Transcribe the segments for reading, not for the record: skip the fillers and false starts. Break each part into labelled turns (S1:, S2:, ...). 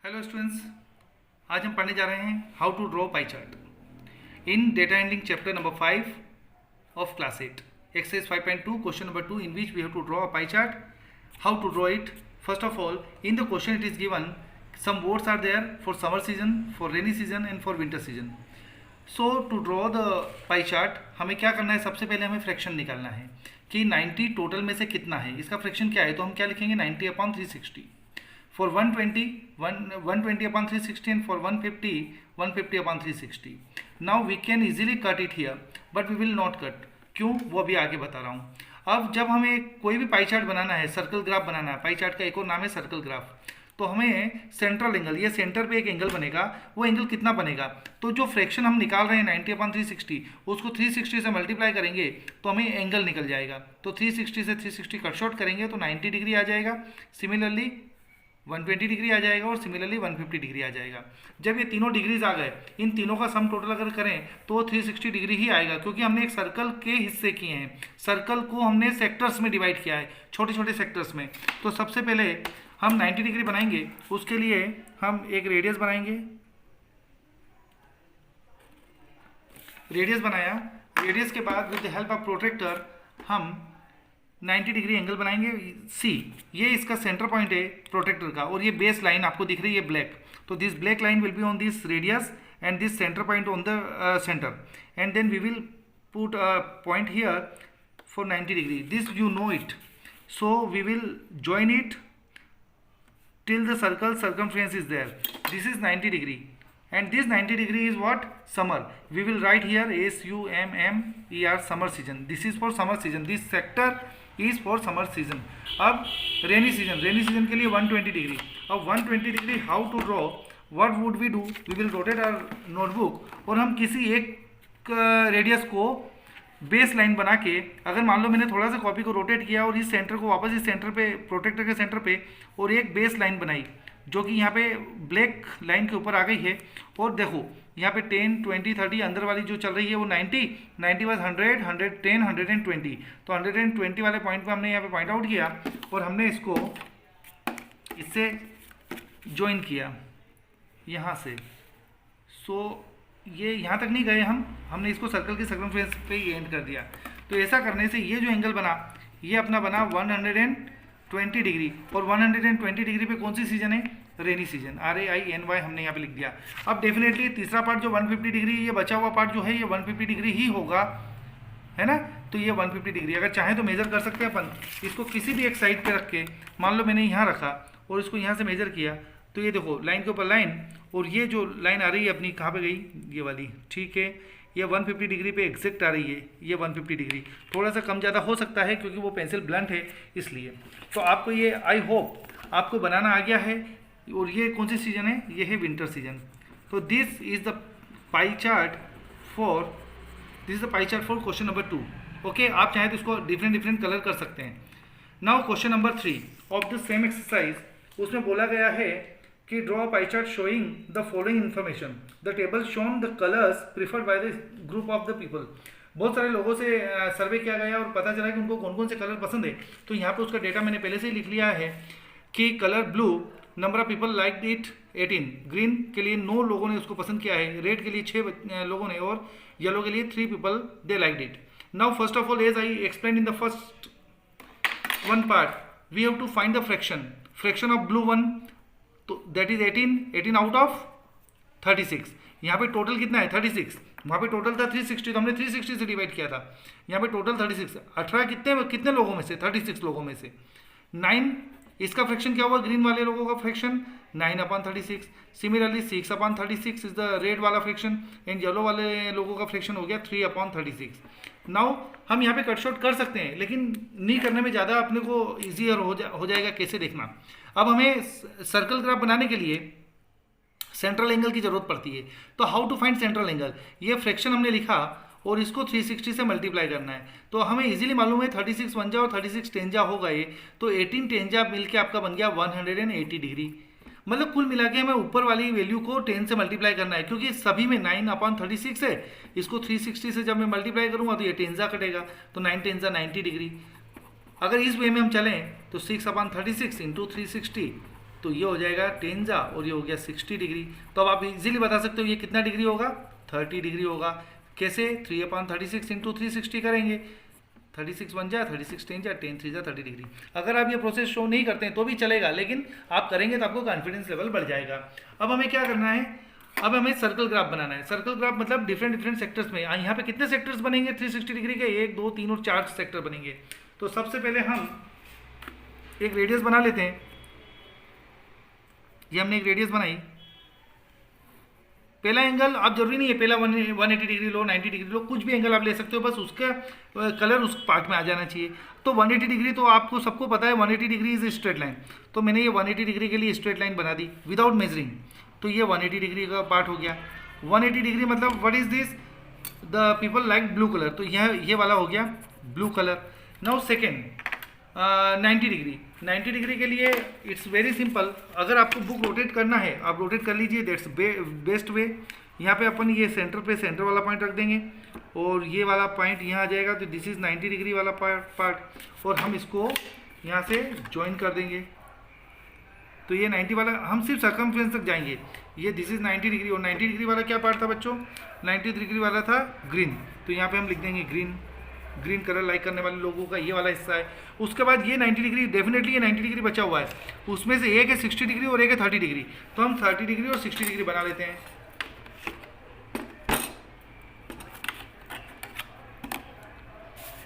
S1: Hello students, आज हम पढ़ने जा रहे हैं how to draw pie chart in data handling chapter number 5 of class 8 exercise 5.2 question number 2 in which we have to draw a pie chart. How to draw it? First of all, in the question it is given some words are there for summer season, for rainy season and for winter season. So to draw the pie chart हमें क्या करना है? सबसे पहले हमें fraction निकालना है कि 90 टोटल में से कितना है, इसका फ्रैक्शन क्या है. तो हम क्या लिखेंगे? 90 upon 360. For 120, 120 upon 360 and for 150, 150 upon 360. Now we can easily cut it here, but we will not cut. क्यों? वो अभी आगे बता रहा हूँ. अब जब हमें कोई भी पाई चार्ट बनाना है, सर्कल ग्राफ बनाना है, पाई चार्ट का एक और नाम है सर्कल ग्राफ, तो हमें सेंट्रल एंगल, ये सेंटर पे एक एंगल बनेगा, वो एंगल कितना बनेगा? तो जो फ्रैक्शन हम निकाल रहे हैं 90 अपॉन 360, उसको 360 से मल्टीप्लाई करेंगे तो हमें एंगल निकल जाएगा. तो 360 से 360 कट शॉर्ट करेंगे तो 90 डिग्री आ जाएगा. सिमिलरली 120 डिग्री आ जाएगा और सिमिलरली 150 डिग्री आ जाएगा. जब ये तीनों डिग्रीज आ गए, इन तीनों का सम टोटल अगर करें तो 360 डिग्री ही आएगा, क्योंकि हमने एक सर्कल के हिस्से किए हैं. सर्कल को हमने सेक्टर्स में डिवाइड किया है, छोटे छोटे सेक्टर्स में. तो सबसे पहले हम 90 डिग्री बनाएंगे. उसके लिए हम एक रेडियस बनाएंगे. रेडियस बनाया, रेडियस के बाद with the help of protractor हम 90 डिग्री एंगल बनाएंगे. सी, ये इसका सेंटर पॉइंट है प्रोटेक्टर का, और ये बेस लाइन आपको दिख रही है ब्लैक. तो this black line will be on this radius and this centre point on the centre, and then we will put a point here for 90 degree. This you know it, so we will join it till the circle circumference is there. This is 90 degree, and this 90 degree is what? Summer. We will write here SUMMER, summer season. This is for summer season. This sector is for summer season. अब rainy season, rainy season के लिए 120 degree. अब 120 degree how to draw? What would we do? We will rotate our notebook, और हम किसी एक radius को base line बना के, अगर मान लो मैंने थोड़ा सा कॉपी को रोटेट किया और इस सेंटर को वापस इस सेंटर पे, प्रोटेक्टर के सेंटर पे, और एक बेस लाइन बनाई जो कि यहाँ पे ब्लैक लाइन के ऊपर आ गई है. और देखो यहाँ पे 10, 20, 30 अंदर वाली जो चल रही है वो 90, 90 वाज 100, 110, 120. तो 120 वाले पॉइंट पे हमने यहाँ पे पॉइंट आउट किया और हमने इसको इससे ज्वाइन किया यहाँ से. सो ये यहाँ तक नहीं गए हमने इसको सर्कल की सर्कमफ्रेंस पे ही एंड कर दिया. तो ऐसा करने से ये जो एंगल बना, ये अपना बना 120 डिग्री. और 120 डिग्री पे कौन सी सीजन है? Rainy season. RAINY हमने यहाँ पे लिख दिया. अब डेफिनेटली तीसरा पार्ट जो 150 डिग्री, ये बचा हुआ पार्ट जो है ये 150 डिग्री ही होगा, है ना. तो ये 150 डिग्री, अगर चाहे तो मेजर कर सकते हैं अपन इसको किसी भी एक साइड पे रख के. मान लो मैंने यहाँ रखा और इसको यहाँ से मेजर किया, तो ये देखो लाइन के ऊपर लाइन, और ये जो लाइन आ रही है अपनी कहाँ पे गई? ये वाली, ठीक है. ये 150 डिग्री पे एग्जैक्ट आ रही है, ये 150 डिग्री. थोड़ा सा कम ज़्यादा हो सकता है क्योंकि वो पेंसिल ब्लंट है इसलिए. तो आपको ये, आई होप आपको बनाना आ गया है. और ये कौन सी सीजन है? ये है विंटर सीजन. तो this is the pie chart for question number 2. Okay, आप चाहें तो इसको डिफरेंट कलर कर सकते हैं. Now question number 3 of the same exercise, उसमें बोला गया है कि draw pie chart showing the following information. The table shown the colours preferred by the group of the people. बहुत सारे लोगों से सर्वे किया गया और पता चला कि उनको कौन कौन से कलर पसंद है. तो यहाँ पे उसका डेटा मैंने पहले से ही लिख लिया है कि colour blue, number of people like it 18. Green के लिए 9 लोगों ने उसको पसंद किया है. रेड के लिए 6 लोगों ने, और येलो के लिए 3 people they like it. Now first of all, as I explain in the first one part, we have to find the fraction of blue one. तो दैट इज 18 आउट ऑफ 36. यहाँ पे टोटल कितना है? 36. वहाँ पे total था 360, तो हमने 360 से डिवाइड किया था. यहाँ पे टोटल 36. 18 कितने लोगों में से? 36 लोगों में से 9. इसका फ्रैक्शन क्या हुआ? ग्रीन वाले लोगों का fraction 9 upon 36. Similarly 6 upon 36 is the red वाला फ्रैक्शन, एंड येलो वाले लोगों का फ्रैक्शन हो गया 3 अपॉन 36. नाउ हम यहाँ पे कट शॉर्ट कर सकते हैं, लेकिन नहीं करने में ज़्यादा अपने को ईजियर हो जाएगा. कैसे देखना? अब हमें सर्कल ग्राफ बनाने के लिए सेंट्रल एंगल की जरूरत पड़ती है. तो how to find central angle? ये फ्रैक्शन हमने लिखा और इसको 360 से मल्टीप्लाई करना है. तो हमें इजीली मालूम है 36 1 जा और 36 10 जा हो गए, तो 18 10 जा मिल के आपका बन गया 180 डिग्री. मतलब कुल मिला के हमें ऊपर वाली वैल्यू को 10 से मल्टीप्लाई करना है, क्योंकि सभी में 9 अपॉन 36 है. इसको 360 से जब मैं मल्टीप्लाई करूँगा तो ये 10 जा कटेगा, तो 9 10 जा 90 डिग्री. अगर इस वे में हम चलें तो 6 अपॉन 36 इंटू 360, तो ये हो जाएगा टेंजा और ये हो गया 60 डिग्री। तो अब आप इजीली बता सकते हो ये कितना डिग्री होगा, 30 डिग्री होगा। कैसे, 3/36 इंटू 360 करेंगे, 36 बन जाए, 36 10 जाए, 10 3 जा 30 डिग्री। अगर आप ये प्रोसेस शो नहीं करते हैं तो भी चलेगा, लेकिन आप करेंगे तो आपको कॉन्फिडेंस लेवल बढ़ जाएगा। अब हमें क्या करना है, अब हमें सर्कल ग्राफ बनाना है। सर्कल ग्राफ मतलब डिफरेंट सेक्टर्स में, यहाँ पे कितने सेक्टर्स बनेंगे 360 डिग्री के, 1 2 3 और 4 सेक्टर बनेंगे। तो सबसे पहले हम एक रेडियस बना लेते हैं। ये हमने एक रेडियस बनाई। पहला एंगल आप जरूरी नहीं है पहला 180 डिग्री लो, 90 डिग्री लो, कुछ भी एंगल आप ले सकते हो, बस उसका कलर उस पार्ट में आ जाना चाहिए। तो 180 डिग्री तो आपको सबको पता है 180 डिग्री इज स्ट्रेट लाइन। तो मैंने ये 180 डिग्री के लिए स्ट्रेट लाइन बना दी विदाउट मेजरिंग। तो ये 180 डिग्री का पार्ट हो गया। 180 डिग्री मतलब what is this, the people like blue colour, तो ये वाला हो गया blue colour. Now second 90 degree. 90 degree के लिए इट्स वेरी सिंपल, अगर आपको बुक रोटेट करना है आप रोटेट कर लीजिए, दैट्स बेस्ट वे। यहाँ पे अपन ये सेंटर पे सेंटर वाला पॉइंट रख देंगे और ये वाला पॉइंट यहाँ आ जाएगा। तो दिस इज 90 डिग्री वाला पार्ट और हम इसको यहाँ से ज्वाइन कर देंगे। तो ये 90 वाला, हम सिर्फ सर्कमफ्रेंस तक जाएंगे। ये दिस इज 90 डिग्री और 90 डिग्री वाला क्या पार्ट था बच्चों, 90 डिग्री वाला था ग्रीन। तो यहाँ पे हम लिख देंगे ग्रीन कलर लाइक करने वाले लोगों का ये वाला हिस्सा है। उसके बाद ये 90 डिग्री, डेफिनेटली ये 90 डिग्री बचा हुआ है, उसमें से एक है 60 डिग्री और एक है 30 डिग्री। तो हम 30 डिग्री और 60 डिग्री बना लेते हैं।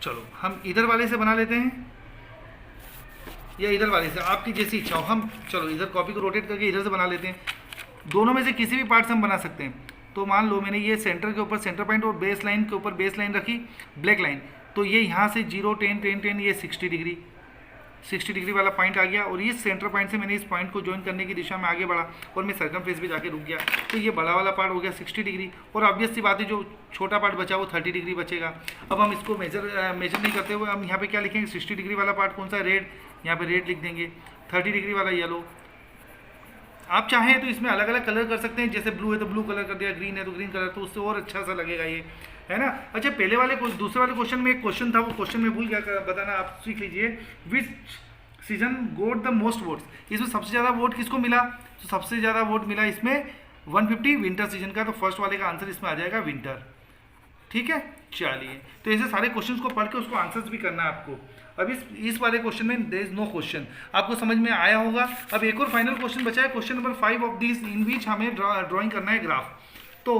S1: चलो हम इधर वाले से बना लेते हैं या इधर वाले से, आपकी जैसी इच्छा हो। हम चलो इधर कॉपी को रोटेट करके इधर से बना लेते हैं। दोनों में से किसी भी पार्ट से हम बना सकते हैं। तो मान लो मैंने ये सेंटर के ऊपर सेंटर पॉइंट और बेस लाइन के ऊपर बेस लाइन रखी ब्लैक लाइन। तो ये यहाँ से 0 10 10 10 ये 60 डिग्री वाला पॉइंट आ गया और इस सेंटर पॉइंट से मैंने इस पॉइंट को ज्वाइन करने की दिशा में आगे बढ़ा और मैं सर्कमफ्रेंस पे जाके रुक गया। तो ये बड़ा वाला पार्ट हो गया 60 डिग्री और ऑब्वियस सी बात है जो छोटा पार्ट बचा वो 30 डिग्री बचेगा। अब हम इसको मेजर नहीं करते हुए हम यहाँ पे क्या लिखेंगे, 60 डिग्री वाला पार्ट कौन सा, रेड, यहाँ पे रेड लिख देंगे। 30 डिग्री वाला येलो। आप चाहें तो इसमें अलग अलग कलर कर सकते हैं, जैसे ब्लू है तो ब्लू कलर कर दिया, ग्रीन है तो ग्रीन कलर, तो उससे और अच्छा सा लगेगा ये, है ना। अच्छा पहले वाले दूसरे वाले क्वेश्चन में एक क्वेश्चन था, वो क्वेश्चन में भूल गया बताना, आप सीख लीजिए। विच season goat the most votes, इसमें सबसे ज़्यादा वोट किसको मिला, तो सबसे ज़्यादा वोट मिला इसमें 150 विंटर सीजन का। तो फर्स्ट वाले का आंसर इसमें आ जाएगा विंटर। ठीक है, चलिए तो ऐसे सारे क्वेश्चंस को पढ़ के उसको आंसर्स भी करना है आपको। अब इस वाले क्वेश्चन में देयर इज नो क्वेश्चन, आपको समझ में आया होगा। अब एक और फाइनल क्वेश्चन बचा है, क्वेश्चन नंबर 5 ऑफ दिस, इन विच हमें ड्राइंग करना है ग्राफ। तो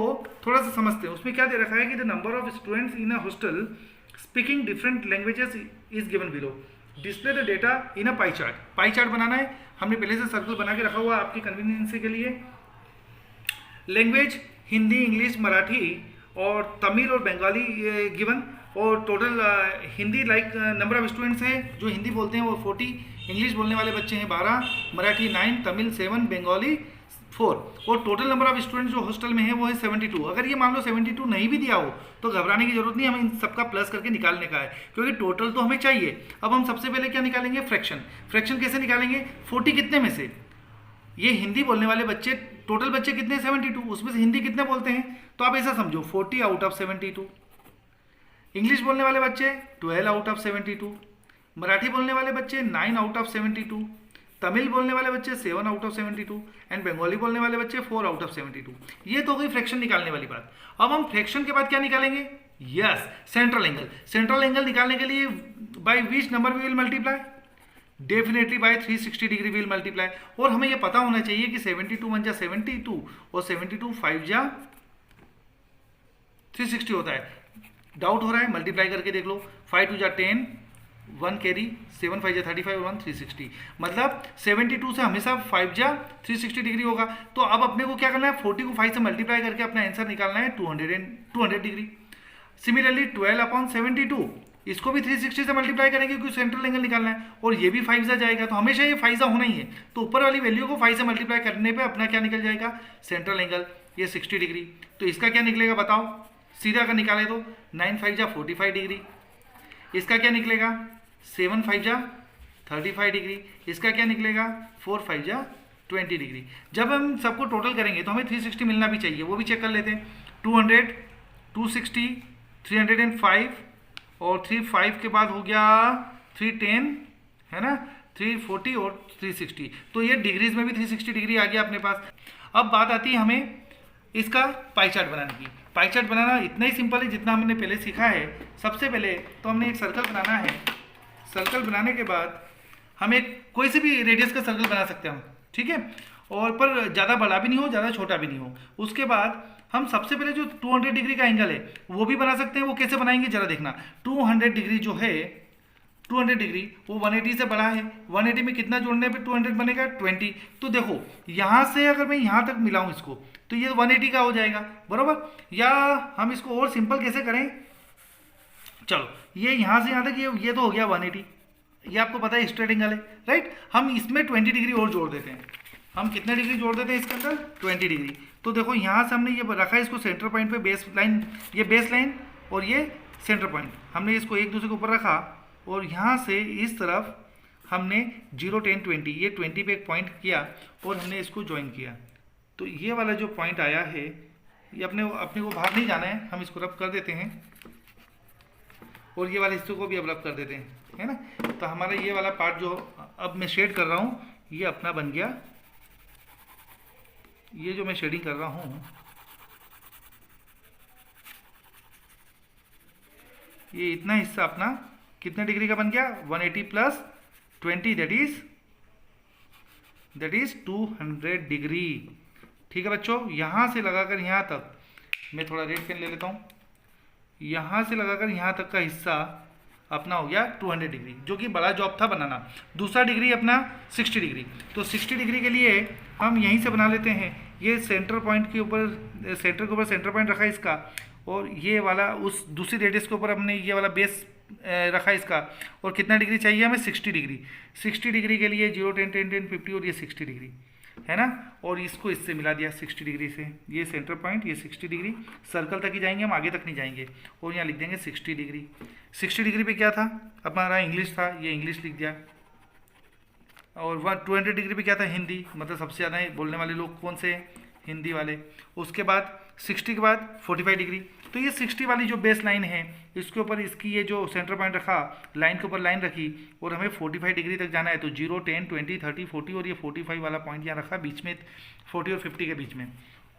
S1: थोड़ा सा समझते हैं, उसमें क्या दे रखा है कि the number of students in a hostel speaking different languages is given below, display the data in a pie chart. Pie chart बनाना है, हमने पहले से सर्कल बना के रखा हुआ है आपकी कन्वीनियंस के लिए। लैंग्वेज हिंदी, इंग्लिश, मराठी और तमिल और बंगाली गिवन, और total Hindi like number of students हैं जो हिंदी बोलते हैं वो 40, इंग्लिश बोलने वाले बच्चे हैं 12, मराठी 9, तमिल 7, बंगाली 4, और टोटल नंबर ऑफ स्टूडेंट्स जो हॉस्टल में है वो है 72। अगर ये मान लो 72 नहीं भी दिया हो तो घबराने की जरूरत नहीं, हमें इन सबका प्लस करके निकालने का है, क्योंकि टोटल तो हमें चाहिए। अब हम सबसे पहले क्या निकालेंगे, फ्रैक्शन। फ्रैक्शन कैसे निकालेंगे, 40 कितने में से, ये हिंदी बोलने वाले बच्चे, टोटल बच्चे कितने 72, उसमें से हिंदी कितने बोलते हैं, तो आप ऐसा समझो 40 आउट ऑफ 72। इंग्लिश बोलने वाले बच्चे 12 आउट ऑफ 72, मराठी बोलने वाले बच्चे 9 आउट ऑफ 72, तमिल बोलने वाले बच्चे 7 आउट ऑफ 72 एंड बंगाली बोलने वाले बच्चे 4 आउट ऑफ 72। ये तो गई फ्रैक्शन निकालने वाली बात। अब हम फ्रैक्शन के बाद क्या निकालेंगे, yes central angle. Central angle निकालने के लिए by which number we will multiply, definitely by 360 degree will multiply. और हमें यह पता होना चाहिए कि 72 1 जा 72 और 72 5 जा 360 होता है। डाउट हो रहा है, मल्टीप्लाई करके देख लो, 5 2 जा 10, 1 कैरी, 7 5 जा 35 और 1 360, मतलब 72 से हमेशा 5 जा 360 डिग्री होगा। तो अब अपने को क्या करना है, 40 को 5 से मल्टीप्लाई करके अपना आंसर निकालना है 200 डिग्री। सिमिलरली 12 अपॉन 72, इसको भी 360 से मल्टीप्लाई करेंगे क्योंकि सेंट्रल एंगल निकालना है, और ये भी 5 जाएगा, तो हमेशा ये 5 होना ही है। तो ऊपर वाली वैल्यू को 5 से मल्टीप्लाई करने पे अपना क्या निकल जाएगा, सेंट्रल एंगल, ये 60 डिग्री। तो इसका क्या निकलेगा बताओ, सीधा का निकाले तो 9 5 जा 45 डिग्री, इसका क्या निकलेगा 7 5 जा 35 डिग्री, इसका क्या निकलेगा 4 5 जा 20 डिग्री। जब हम सबको टोटल करेंगे तो हमें 360 मिलना भी चाहिए, वो भी चेक कर लेते हैं। 200, 260, 305 और 35 के बाद हो गया 310, है ना, 340 और 360, तो ये डिग्रीज में भी 360 डिग्री आ गया अपने पास। अब बात आती है हमें इसका पाई चार्ट बनाने की। पाई चार्ट बनाना इतना ही सिंपल है जितना हमने पहले सीखा है। सबसे पहले तो हमने एक सर्कल बनाना है। सर्कल बनाने के बाद हम एक कोई से भी रेडियस का सर्कल बना सकते हैं हम, ठीक है, और पर ज़्यादा बड़ा भी नहीं हो ज़्यादा छोटा भी नहीं हो। उसके बाद हम सबसे पहले जो 200 डिग्री का एंगल है वो भी बना सकते हैं। वो कैसे बनाएंगे जरा देखना। 200 डिग्री जो है 200 डिग्री वो 180 से बड़ा है। 180 में कितना जोड़ने पे 200 बनेगा 20। तो देखो यहाँ से अगर मैं यहाँ तक मिलाऊँ इसको तो ये 180 का हो जाएगा, बरोबर। या हम इसको और सिंपल कैसे करें, चलो ये यहाँ से यहाँ तक ये तो हो गया 180। ये आपको पता है स्ट्रेट एंगल है, राइट। हम इसमें 20 डिग्री और जोड़ देते हैं। हम कितने डिग्री जोड़ देते हैं इसके अंदर 20 डिग्री। तो देखो यहाँ से हमने ये रखा है इसको सेंटर पॉइंट पे, बेस लाइन, ये बेस लाइन और ये सेंटर पॉइंट, हमने इसको एक दूसरे के ऊपर रखा और यहाँ से इस तरफ हमने 0, 10, 20 ये 20 पे एक पॉइंट किया और हमने इसको ज्वाइन किया। तो ये वाला जो पॉइंट आया है ये अपने को बाहर नहीं जाना है, हम इसको रब कर देते हैं और ये वाले हिस्से को भी अब रब कर देते हैं, है ना। तो हमारा ये वाला पार्ट जो अब मैं शेड कर रहा हूँ ये अपना बन गया। ये जो मैं शेडिंग कर रहा हूँ ये इतना हिस्सा अपना कितने डिग्री का बन गया 180 प्लस 20 दैट इज 200 डिग्री। ठीक है बच्चों, यहाँ से लगाकर यहाँ तक, मैं थोड़ा रेड पेन ले लेता हूँ, यहाँ से लगाकर यहाँ तक का हिस्सा अपना हो गया 200 डिग्री, जो कि बड़ा जॉब था बनाना। दूसरा डिग्री अपना 60 डिग्री। तो 60 डिग्री के लिए हम यहीं से बना लेते हैं। ये सेंटर पॉइंट के ऊपर, सेंटर के ऊपर सेंटर पॉइंट रखा है इसका, और ये वाला उस दूसरी रेडियस के ऊपर हमने ये वाला बेस रखा इसका। और कितना डिग्री चाहिए हमें 60 डिग्री। 60 डिग्री के लिए 0, 10, 10, 10, 50 और ये 60 डिग्री है ना। और इसको इससे मिला दिया 60 डिग्री से। ये सेंटर पॉइंट, ये 60 डिग्री, सर्कल तक ही जाएंगे हम, आगे तक नहीं जाएंगे। और यहाँ लिख देंगे 60 डिग्री। 60 डिग्री पे क्या था हमारा इंग्लिश था, ये इंग्लिश लिख दिया। और 200 डिग्री पे क्या था हिंदी, मतलब सबसे ज़्यादा बोलने वाले लोग कौन से, हिंदी वाले। उसके बाद 60 के बाद 45 डिग्री। तो ये 60 वाली जो बेस लाइन है इसके ऊपर इसकी ये जो सेंटर पॉइंट रखा, लाइन के ऊपर लाइन रखी और हमें 45 डिग्री तक जाना है। तो 0, 10, 20, 30, 40 और ये 45 वाला पॉइंट यहाँ रखा बीच में, 40 और 50 के बीच में,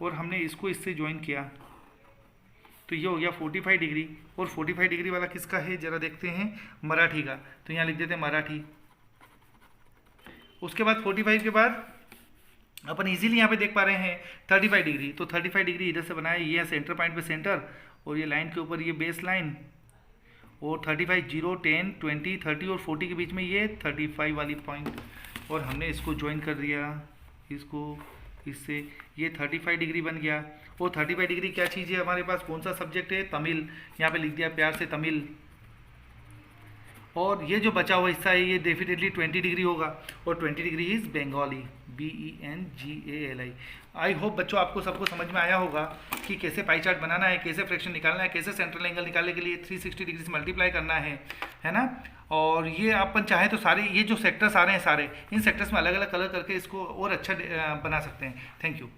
S1: और हमने इसको इससे ज्वाइन किया। तो ये हो गया 45 डिग्री। और 45 डिग्री वाला किसका है जरा देखते हैं, मराठी का। तो यहाँ लिख देते हैं मराठी। उसके बाद 45 के बाद अपन इजीली यहाँ पे देख पा रहे हैं 35 डिग्री। तो 35 डिग्री इधर से बनाया, ये है सेंटर पॉइंट पे सेंटर, और ये लाइन के ऊपर ये बेस लाइन, और 35, 0, 10, 20, 30 और 40 के बीच में ये 35 वाली पॉइंट, और हमने इसको ज्वाइन कर दिया इसको इससे। ये 35 डिग्री बन गया। और 35 डिग्री क्या चीज़ है हमारे पास, कौन सा सब्जेक्ट है, तमिल। यहाँ पे लिख दिया प्यार से तमिल। और ये जो बचा हुआ हिस्सा है ये डेफिनेटली 20 डिग्री होगा, और 20 degree is Bengali, BENGALI। I hope बच्चों आपको सबको समझ में आया होगा कि कैसे पाई चार्ट बनाना है, कैसे फ्रैक्शन निकालना है, कैसे सेंट्रल एंगल निकालने के लिए 360 डिग्री से मल्टीप्लाई करना है ना। और ये अपन चाहे तो सारे ये जो सेक्टर्स आ रहे हैं सारे, इन सेक्टर्स में अलग अलग कलर करके इसको और अच्छा बना सकते हैं। Thank you.